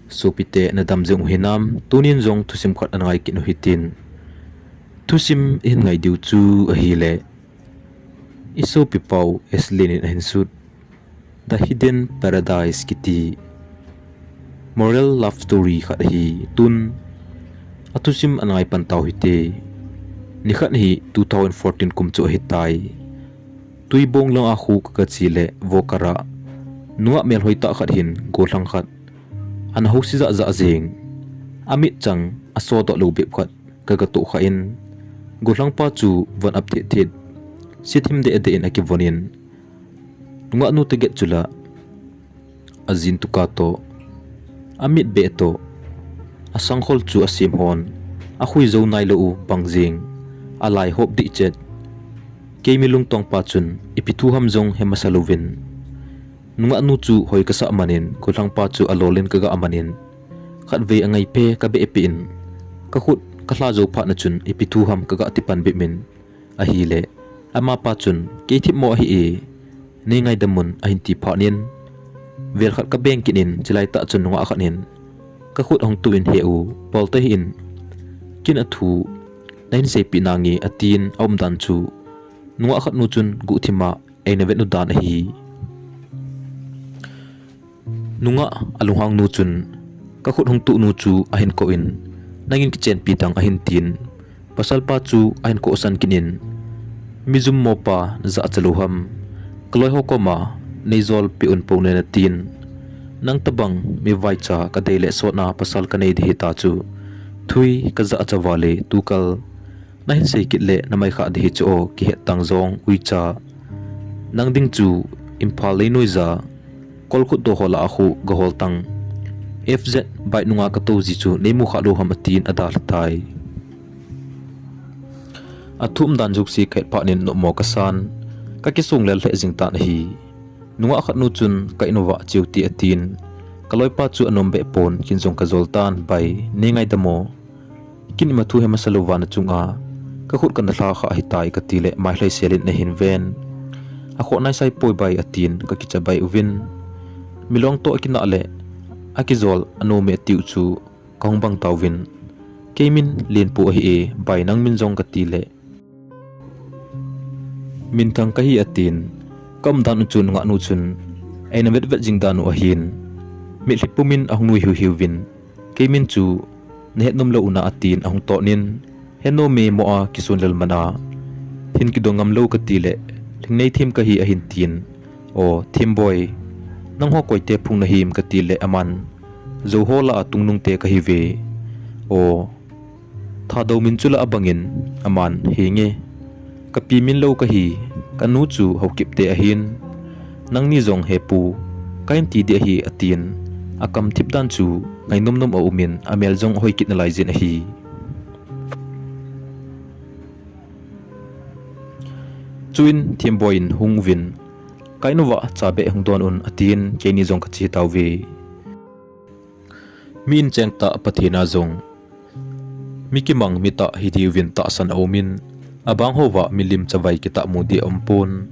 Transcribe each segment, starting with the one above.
Sopite na damjong hinam tunin zong thusim khat angai kin hitin thusim in ngai diu chu a hi le iso pipau S.Lien in hinsut the hidden paradise kiti moral love story khat hi tun athusim angai pantau hite ni khat hi 2014 kum chu hitai tuibong lang a khu ka chile vokara nuwa mel hoita khat hin golang khat an ho si za jeng amit chang aso to lo bep khat ka to kha in golang pa chu van up thit sithim de in akivonin tunga nu te get chula azin tukato amit be to asangkhol chu asim hon a khui zo nai lo bangjing alai hop di chet kemilung tong pa chun ipitu ham jong hemasalovin nunga nu chu hoi ka sa manin kulang pa chu alolin ka ga amanin khat ve angai pe ka be epin ka khut ka hla zo pha na chun ipitu ham ka ga tipan be min a hi le ama pa chun ke thip mo hi e nei ngai damun a hin ti pha nin vel khat ka beng kinin chilai ta chun nunga khanin ka khut hong tuin he u pol ta hin kin athu nain se pinangi atin om dan chu nunga khat nu chun gu thima eina vet nu dan hi nunga alunghang nu chun ka khut hong tu nu chu ahin ko in nangin kichen pitang ahin tin pasal pa chu ahin ko san kinin mizum mo pa za chaluham kloi hokoma neizol pi un po na tin nang tabang mi vai cha ka dele so na pasal ka nei di ta chu thui ka za chawale tukal nahin sei kitle na mai kha di chu ki he tang zong ui cha nang ding chu imphal le noiza kolkhut do hola khu gahol tang fz bai nunga ka to ji chu nemu kha lo hamatin adal tai athum dan juk si khet pa nin no mo kasan ka kisung lel the jing ta hi nunga khat nu chun ka inova chiuti atin kaloi pa chu anom be pon kin jong ka zoltan bai nengai damo kin ma thu he masalowan chunga ka khut kan thla kha hitai ka tile mai hlai selin na hin ven a kho nai sai poi bai atin ka kicha bai uvin milong to kina le akizol anu me tiu chu kong bang tawin kemin lin pu hi e bai nang min jong ka tile min thang ka hi atin kam dan chun nga nu chun aina vet vet jing danu ahin mi hlipumin ahung nui hiu win kemin chu ne nom lo una atin ahung to nin heno me mo a kisun lel mana hin ki dongam lo ka tile thingnei thim ka hi ahin tin o thim boy nang ho koi te phung na him ka tile aman zo hola atung nung te ka hi ve o tha do min chula abangin aman hinge ka pi min lo ka hi kanu chu hokip te ahin nang ni zong hepu kain ti de hi atin akam thip dan chu ngai nom nom o umin amel jong hoi kit na lai jin hi chuin thim boin hung win kainova chabe hungdon un atin keni jong ka chi tawve min chengta pathina jong mikimang mita hidi win ta san omin abang hova milim chawai kita mudi ompon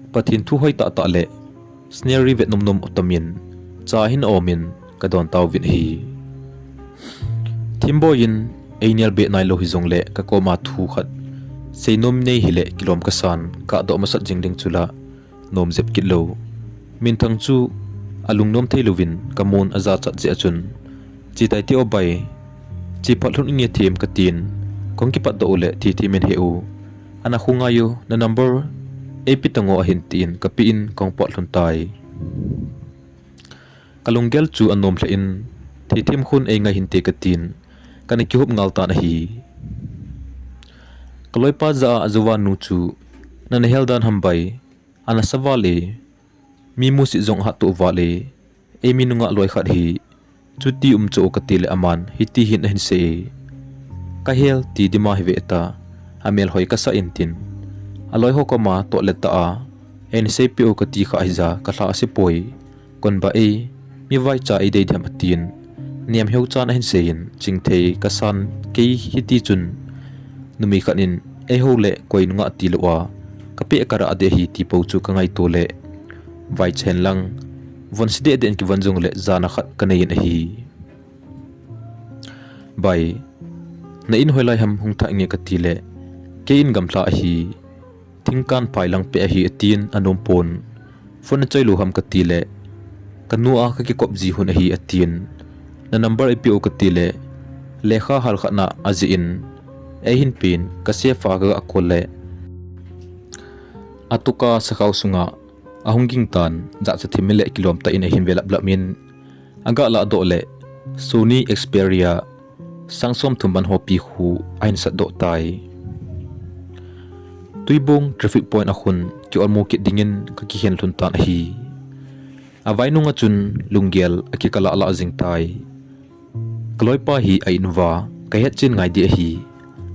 pathin thu hoi ta ta le sneri vet nom nom otamin cha hin omin kadon tawvin hi thimboin einial be nai lo hi jong le ka koma thu khat seinom nei hile kilom kasan ka do masat jingding chula nom zep kitlo min thang chu alung nom theilovin kamon aza cha che achun chi tai ti obai chi phalhun inge them katin kongki pat do le thi thi men heu ana khungayo na number epitango ahin tin kapiin kong phalhun tai kalunggel chu anom hla in thi thim khun e ngai hin te katin kan ki hup ngal ta na hi kaloi pa za azuwa nu chu nan heldan hambai ana sawale mi musi zong ha to wale e minunga loi khat hi chuti cho katile aman hiti hin hin se ka hel ti dima hi veta amel hoi ka sa intin aloi hokoma to leta a en se pi o kati kha iza ka hla se poi kon ba e mi vai cha e dei dham atin niam heu chan hin sein chingthei ka san ke hiti chun numi khanin e ho le koi nunga ti lowa kape kara ade hi ti po chu kangai to le vai chen lang von side den ki vanjung le zana khat kanein hi bai na in hoilai ham hung tha nge katile ke in gamtla hi thingkan pailang pe hi atin anom pon phone chailu ham katile kanua ka ki kopji hun hi atin na number ipo katile lekha hal khana aziin hin pin ka sefa ga akole atuka sakau sunga ahunging tan ja chathimile kilomta in hin velap lamin aga la do le Sony Xperia sangsom thumban hopi khu ain sat do tai tuibong traffic point akhun ki olmo ki dingin ka ki hen thun tan hi avainunga chun lunggel akikala ala jing tai kloipa hi ainwa ka het chin ngai di hi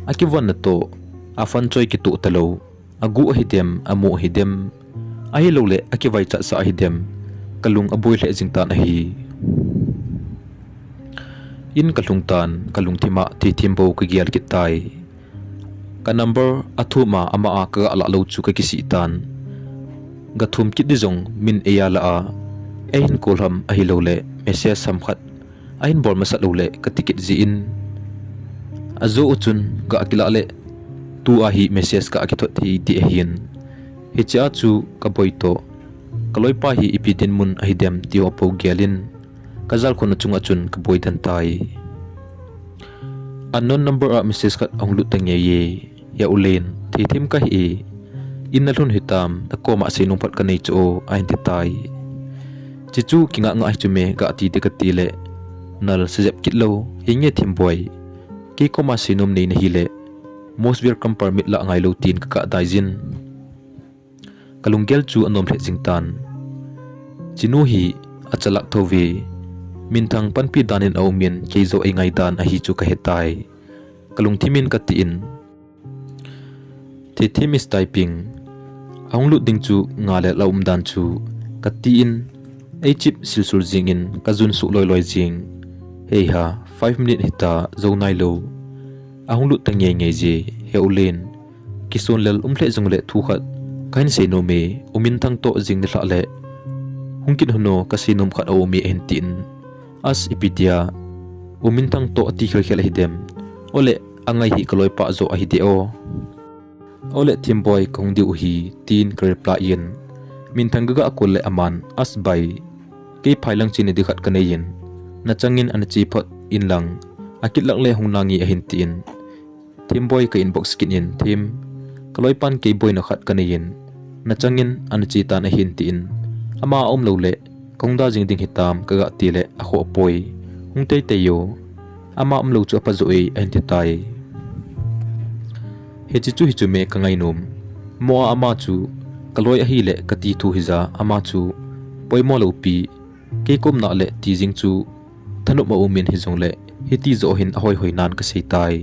akiwan na to afan choi ki tu talo agu hidem amu hidem ahi lole akiwai cha sa hidem kalung aboi le jing tan hi in kalung tan kalung thima thi thimbo ka gial ki tai ka number athuma ama ka ala lo chu ka kisi tan gathum ki dijong min eyala a ein kolham ahi lole message samkhat ain bor masat lole ka tikit ji in azo uchun ga akila le tu ahi message ka akithot thi ti hin hicha chu ka boito kaloipa hi ipidin mun ahidem ti opo gelin kazal khona chunga chun ka boidan tai unknown number a message kat onglu tangye ye ya ulen thithim ka hi inalhun hitam takoma sinung pat kanei cho ain ti tai chichu kinga nga chume ga ti de katile nal sejep kitlo hinge thimboy ki koma sinum nei na hile most welcome permit la ngai lo tin ka daijin kalunggel chu anom le jingtan chinu hi achalak thowi minthang panpi danin awmin keizo ai ngai dan a hi chu ka hetai kalung thimin ka tiin thithim is typing anglu ding chu ngale laum dan chu ka tiin ai chip silsul jingin kazun su loi loi jing hei ha 5 minute hita zo nai lo anglu tangyai ngai je heulen kison lel umhle jungle thu khat kain se no me umin thang to jing ni hla le hungkin hono kasinum khat o mi entin as ipidia umin thang to ati khel khel hidem ole angai hi kaloi pa zo a hideo ole thimboy kongdi uhi tin krepla yen min thangga akole aman as bai ke phailang chini dikhat kaneyin na changin an chi phot in lang akit lang le hungnangi a hintin thimboy ka inbox kinin thim kaloipan ke boy na khat kaneyin na changin an chi ta na hintin ama om lo le kongda jing ding hitam kaga tile akho poi hungtei teyo ama om lo chu pa zoi anti tai he chi chu hi chu me kangai nom mo ama chu kaloi a hi le kati thu hiza ama chu poimo lo pi ke kom na le ti jing chu thanu ma umin hi jong le hi ti zo hin ahoi hoi nan ka sei tai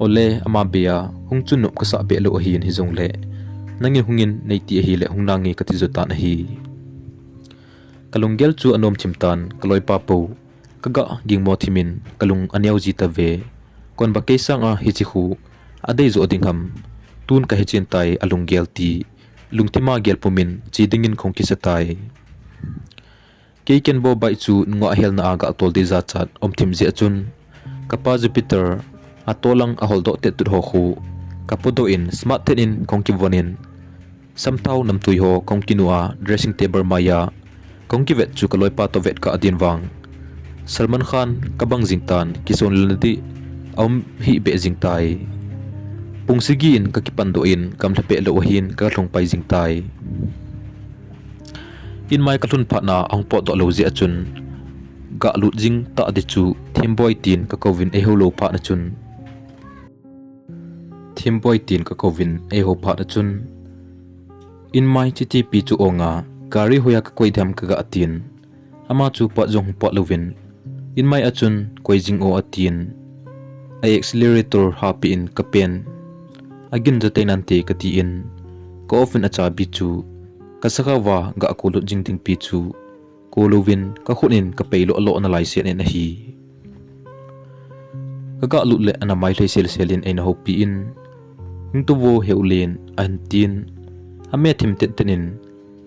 ole ama bia hungchun nup ka sa be lo hi hi jong le nangin hungin nei ti hi le hungnangi kati zo ta na hi kalunggel chu anom chimtan kaloi pa po kaga gingmo thimin kalung anyau ji ta ve kon ba ke sang a hi chi khu adei zo dingham tun ka hechin tai alunggel ti lungtima gel pumin chi dingin khong ki satai ke ken bo bai chu ngo hel na aga tol de za chat om thim je chun kapa jupiter atolang a hol do te tu ho khu kapodo in smart ten in khong ki vonin samthau nam tui ho khong kinua dressing table maya kongki vet chu kaloi pa to vet ka adin wang Salman Khan kabang jingtan kison ladi om hi be jingtai pungsigin ka kipando in kamlape lo hin ka thlong pai jingtai in mai kathun phana ang po do lo ji achun ga lut jing ta de chu thimboy tin ka kovin e holo pha na chun thimboy tin ka kovin e ho pha na chun in mai chiti pi chu onga gari hoya ka koi dham ka ga atin ama chu pa jong pa lovin in mai achun koi jing o atin ai accelerator happy in ka pen agin jate nante ka ti in ko ofin acha bi chu ka sakawa ga akulo jing ting pi chu ko lovin ka khunin ka peilo alo na lai sen en hi ka ga lu le ana mai le sel selin en hopi in hingtu wo heulen antin ame thim te tenin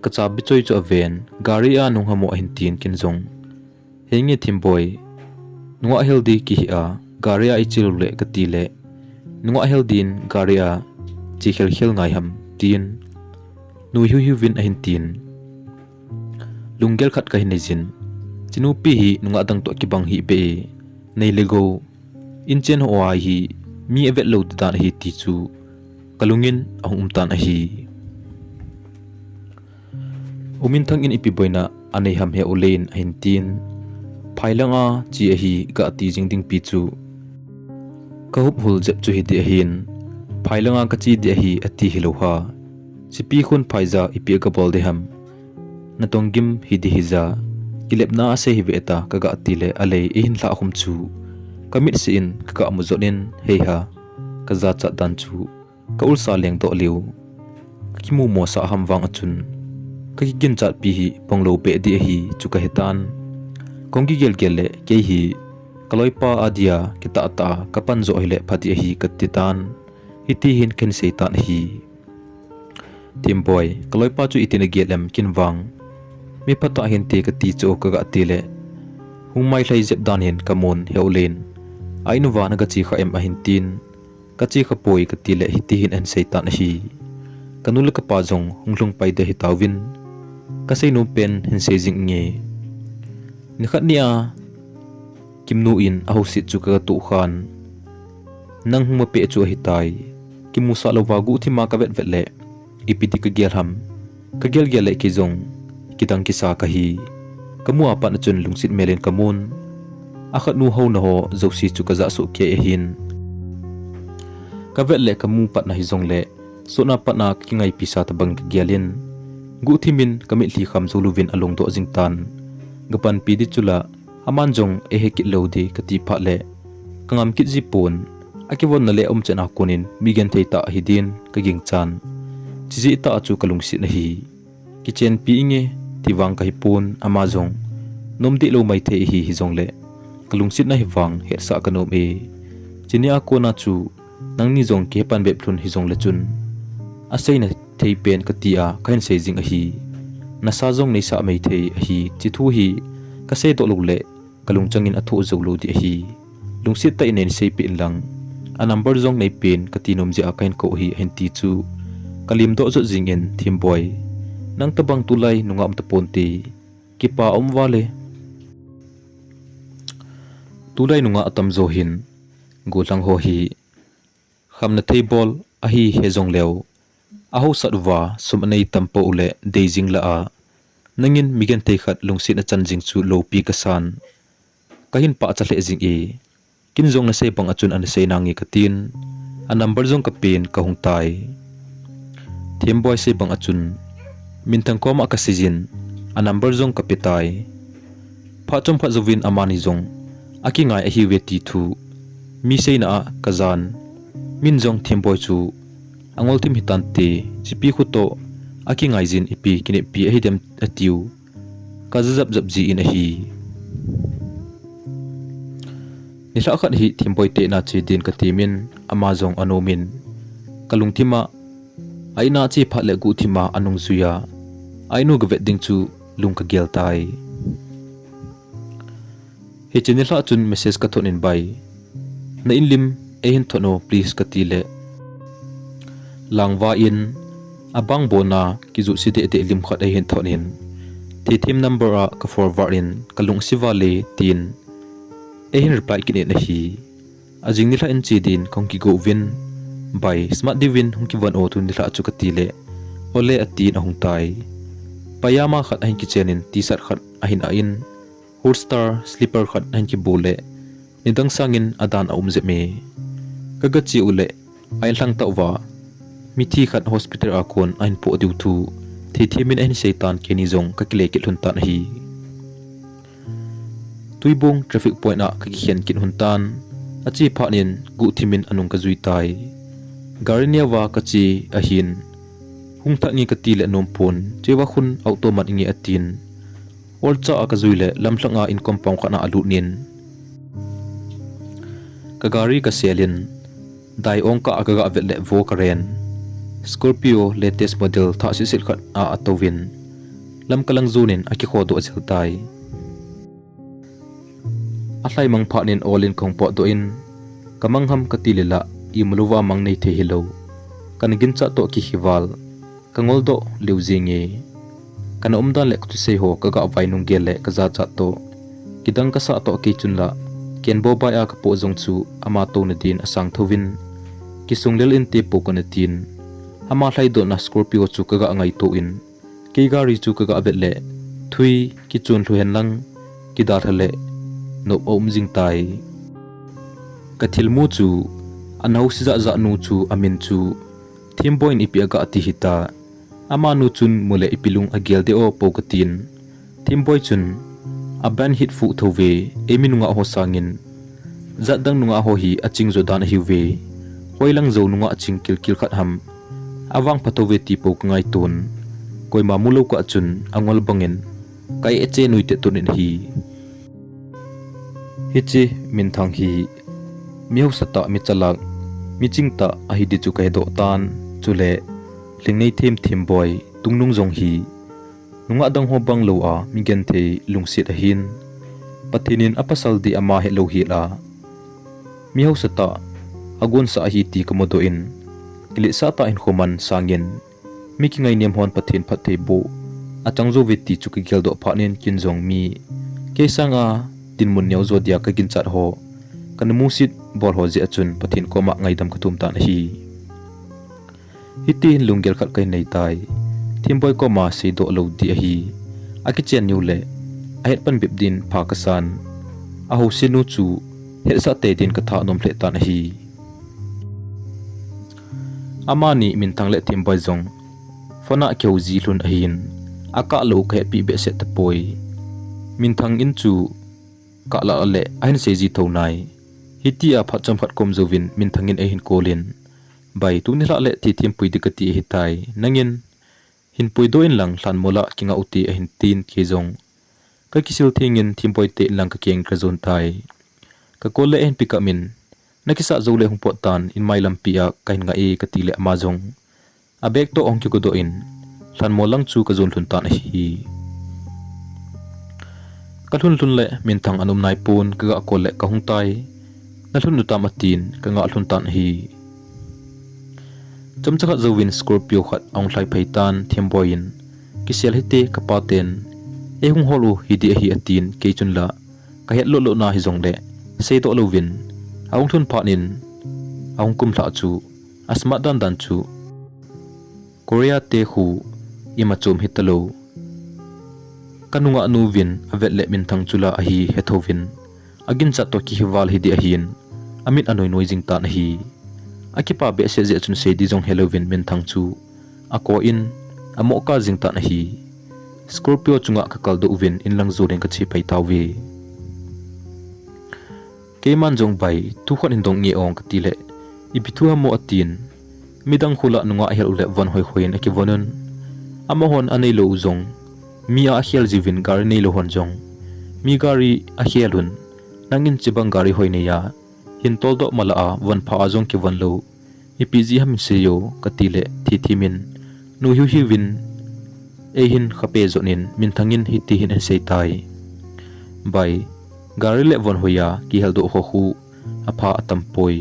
kacha bichoi chu aven gari a nung hamo hintin kinjong hengi thimboy nunga heldi kihia garia ichilule katile nunga heldin garia chikhel ngai ham tin nu hu vin ahin tin lungel khat ka hinejin chinu pi hi nunga dang to kibang hi be nei lego inchen ho hi mi evet lo dan hi ti chu kalungin ahum tan a hi umin thang in ipiboina anei ham he ulein ahin tin phailanga chi a hi ga ti jingding pi chu kahup hul jep chu hi de hin phailanga ka chi de hi ati hiloha sipi khun phaiza ipi ka bol de ham natonggim hi de hiza kilepna ase hi beta kaga atile ale in la khum chu kamit sin ka amuzonin heiha kaza cha dan chu kaul sa leng to liu kimu mo sa hamwang achun kagin chat pi hi ponglo pe di hi chu ka hetan konggi gel gele ke hi kaloipa adia kita ta kapan zo hile phati hi katitan hiti hin ken seitan hi timboy kaloipa chu itina gelem kinwang mi phata hin te ka ti cho ka atile humai hlai jep dan hin kamun heulen ainu wana ga chi kha em ahin tin ka chi kha poi ka tile hiti hin an seitan hi kanul ka pa jong hunglung pai de hitawin ka sei no pen hin se jing nge ni khat nia kimnu in aho sit chu ka tu khan nang huma pe chu hitai kimu sa lo wagu thima ka vet vetle ipiti ka gel ham ka gel gel le ki jong kitang kisa ka hi kamu apa na chun lungsit melen kamun akhat nu ho na ho zosi chu ka za su ke hin ka vet le kamu pat na hi jong le so na pat na ki ngai pisa ta bang gelin gu thimin kami li kham zuluvin along do jingtan gapan pi di chula aman jong e he ki lodi kati pha le kangam ki jipon akiwon na le chana konin migen theita hidin kaging chan chiji ta chu kalungsi na hi kichen pi inge tiwang ka hipon amazong nomdi lo mai the hi jong le kalungsit na hiwang he sa kanom e chinia ko na chu nangni jong ke pan be phlun hi jong le chun asei na thei pen katia kain sei jing a hi na sa jong nei sa mai thei a hi chi thu hi ka se to lule kalung changin athu zo lo di hi lungsit ta inen sei pin lang a number jong nei pen katinom je a kain ko hi hen ti chu kalim do zo jingen thim boy nang tabang tulai nungam ta ponti kipa omwale tulai nunga atam zo hin golang ho hi khamna table a hi he jong leo aho satwa sumanei tampo ule deijing la a nangin migen te khat lungsi na chanjing chu lo pi ka san kahin pa cha le jing e kin jong na se pang achun an se nangi katin a number jong ka pen ka hung tai them boy se pang achun min thang koma ka sijin a number jong ka pitai pha chom pha jovin amani jong aki ngai a hi weti thu mi se na kazan min jong them boy chu angol tim hitante chipi khuto aki ngai jin ipi kine pi a hidem atiu kazap zap ji in a hi ni la khat hi thimboi te na chi din ka timin amazong anomin kalung thima aina chi pha le gu thima anung suya ainu ga vet ding chu lung ka gel tai he chinil la chun message ka thonin bai na inlim e hin thono please ka ti le langwa in abang bona kizu side de lim khat ai hen thonin thi thim number a ka forward in kalung siwale tin e hin reply kin na hi ajing ni la en chi din kong ki go win by smart divin hung ki wan o tu ni la chu ka ti le ole atin ahung tai payama khat ahin ki chenin t-shirt khat ahin a in holster slipper khat ahin ki bole nidang sangin adan a umje me kaga chi ule ai hlang ta wa mithi khat hospital akon ain po diu thu thi thimin ain seitan keni jong ka kile ki thun tan hi tuibong traffic point a ka hian kin hun tan achi phanin gu thimin anung ka zui tai garnia wa ka chi a hin hung tha ngi ka ti le nom pon chewa khun automat ngi atin olcha a ka zui le lamhlanga in compound khana alu nin ka gari ka selin dai ong ka aga vet le vo ka ren Scorpio latest model tha si sil khat a atowin lam kalang zunin aki khodo achil tai ahlai mang phanin olin khong po do in kamangham katilila imluwa mang nei the hilo kanigin cha to ki hiwal kangol do leuzinge kan umdan le kutu sei ho kaga vainung gele kaza cha to kidang kasa to ki chunla ken bo ba ya ka po jong chu ama to na din asang thovin kisunglel in te po kana tin ama hlai do na Scorpio chu kaga angai to in ke gari chu kaga abetle thui ki chun hluhen lang ki dar hale no om jing tai kathilmu chu anau siza za nu chu amin chu thimboin ipi aga ati hita ama nu chun mule ipilung agel de o pokatin thimboi chun aban hit fu thove eminunga ho sangin zadang nunga ho hi aching zodan hiwe hoilang zo nunga aching kilkil khat ham awang pathove ti pok ngai ton koima mulo ka chun angol bangin kai eche nuite tunin hi hichi min thang hi miau sata mi chalak mi chingta ahi di chu kai do tan chule lingnei thim boy tungnung jong hi nunga dang ho bang lo a mi gen the lungsit a hin pathinin apasal di ama he lo hi la miau sata agun sa hi ti komodo in kili sata in khoman sangin mi ki ngai nem hon pathin phathei bo achangzo veti chu ki gel do phanin kin jong mi ke sanga tinmun neu zo dia ka gin chat ho kan musit bol ho je achun pathin koma ngai dam khatum tan hi hitin lunggel khat kai nei tai thimboy koma se do lo di hi akichen new le ahet pan bib din phakasan a ho sinu chu he sa te din ka tha nom hle tan hi amani min thang le thimboy jong fona kheu ji hlun a hin aka lo khe pi be se ta poi min thang in chu ka la le ain se ji thonai hitia phacham khat kom zovin min thangin a hin kolin bai tu ni la le thi thim pui dikati hitai nangin hin pui do in lang hlan mola kinga uti a hin tin ke jong ka kisil thingin thim poi te lang ka keng ka zon tai ka kole en pikamin nakisa zole hung po tan in mai lam pia kain nga e ka tile ma jong abek to ong ki ko do in hlan molang chu ka zon thun tan hi ka thun le min thang anum nai pun ka kole ka hung tai na thun nu tamatin ka nga thun tan hi chamchakha zowin Scorpio khat ong hlai phaitan themboin kisel hite kapaten ehung holu hidi hi atin ke chunla ka het lo na hi jongle sei to lovin aung thun phanin aung kum thla chu asma dan chu Korea te khu imachum hitalo kanunga nuvin avet le min thang chula ahi hethovin agin cha to ki hiwal hidi ahin amit anoi noi jing ta na hi akipa be se je chun se di jong Halloween min thang chu ako in amo ka jing ta na hi Scorpio chunga ka kal do win in lang zo reng ka chi pai tawi keman jong bai tu khon in dong nge ong ka tile ibitu amo atin midang khula nunga hel ule von hoi hoin aki vonun amo hon anei lo jong mi a hel jivin gar nei lo hon jong mi gari a helun nangin chibang gari hoi ne ya hin tol do mala a wan pha ajong ki wan lo ipg ham se yo katile thi thimin nu hiu hi win e hin khape zonin min thangin hi ti hin se tai bai gari le wan hoya ki hel do ho hu apha atam poi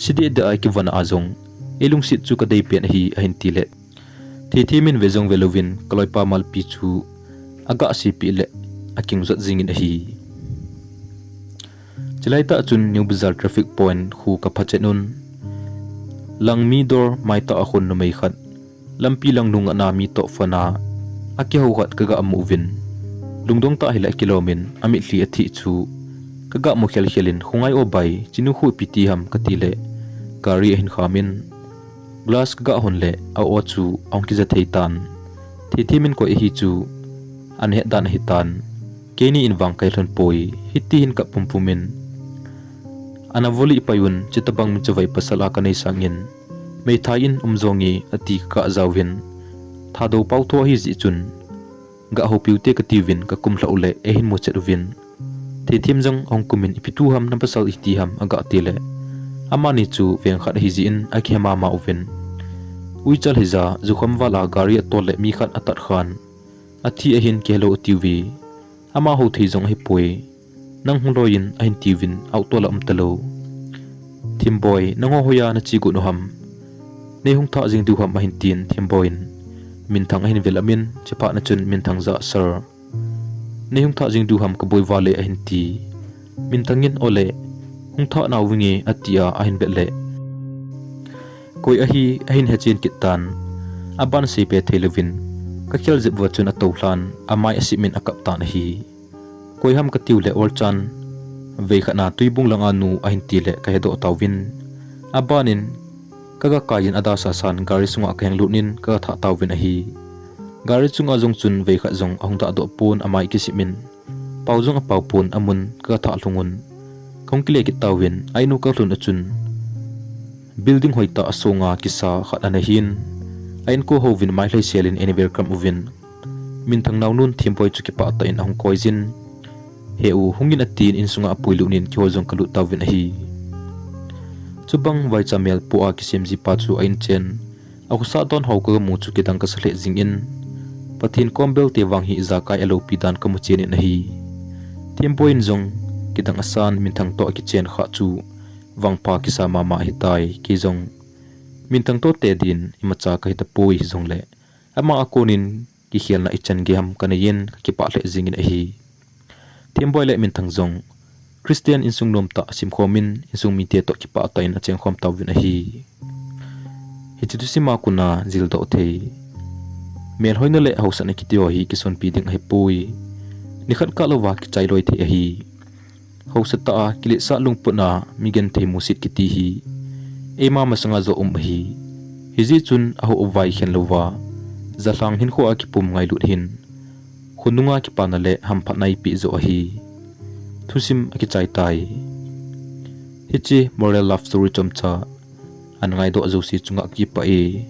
sidi de ai ki wan ajong elung sit chu ka dei pen hi a hin tile thi thimin vejong velovin kaloipa mal pi chu aga si pi le aking zat jingin hi Chilaita chun New Bazaar traffic point khu ka phachenun langmi dor maita akhon no mai khat lampi lang nung ana mi to fana aki ho khat kaga amuvin lungdong ta hila kilomin ami thli athi chu kaga mo khel khelin khungai o bai chinu khu piti ham katile gari hin khamin glass kaga honle a o chu ongki ja theitan thimin ko hi chu an he dan hitan keni inwang kai thon poi hiti hin ka pumpumin anavoli payun chitabang chawai pasala kanai sangin mei thain umzongi ati ka zawin thado pautho hi ji chun ga ho piute ka tivin ka kumhla ule ehin mo chetwin thim jong ong kumin ipitu ham na pasal ihti ham aga tile amani chu veng khat hi ji in akhema ma uvin uichal hiza zukham wala gari atole mi khat atat khan athi ehin kelo tv ama ho thei jong hi poi nang huloyin ahin tivin autola talo thimboy nango hoya na chigu no ham nei hung tha jing du ham ahin tin thimboin min thang ahin velamin chepa na chun min thang za sir nei hung tha jing du ham ka boy wale ahin ti min thangin ole hung tha na wingi atia ahin vele koi ahi ahin hechin kitan aban se pe thelevin ka khel zip wa chun ato hlan amai asimin akap tan hi koi ham ka tiule orchan ve khana tuibung langa nu ahin ti le ka hedo tawin abanin kaga kayin ada sa san gari sunga kheng lunin ka tha tawin ahi gari chunga jong chun ve kha jong ahung da do pon amai kisimin paujong a paupon amun ka tha lungun khongkile ki tawin ainu ka hlun achun building hoita asonga kisa khat anahin ain ko hovin mai hlei selin anywhere kam uvin min thang naunun thimpoi chuki pa ta in ahung koizin heu hungin atin insunga apuilunin kyojong kalu tawin ahi chubang vai chamel pu'a kisimji pa chu ain chen akusa don hauka mu chu kidang ka sale jingin pathin kombel te wang hi zakai alo pidan ka mu chen in ahi thimpoi injong kidang asan min thang to ki chen kha chu wangpa kisa mama hitai kijong min thang to te din imacha ka hita pui jong le ama akonin ki khial na ichan giam kanayin ki pa le jingin ahi thimboi le min thang jong Christian insung nom ta sim khomin insung mi te to ki pa ta in acheng khom tawin ahi hichitu sima kuna zil do thei mel hoina le hausa na kitio hi kison piding hi pui nikhat ka lowa ki chai loi the ahi hausa ta kili sa lungpuna migen the musit kiti hi ema masanga zo hi hiji chun aho ovai khen lowa zalang hin kho akipum ngai lut hin khununga ki panale ham phanai pi zo hi thusim aki chai tai hichi moral love story chomcha an ngai do zo si chunga ki pa e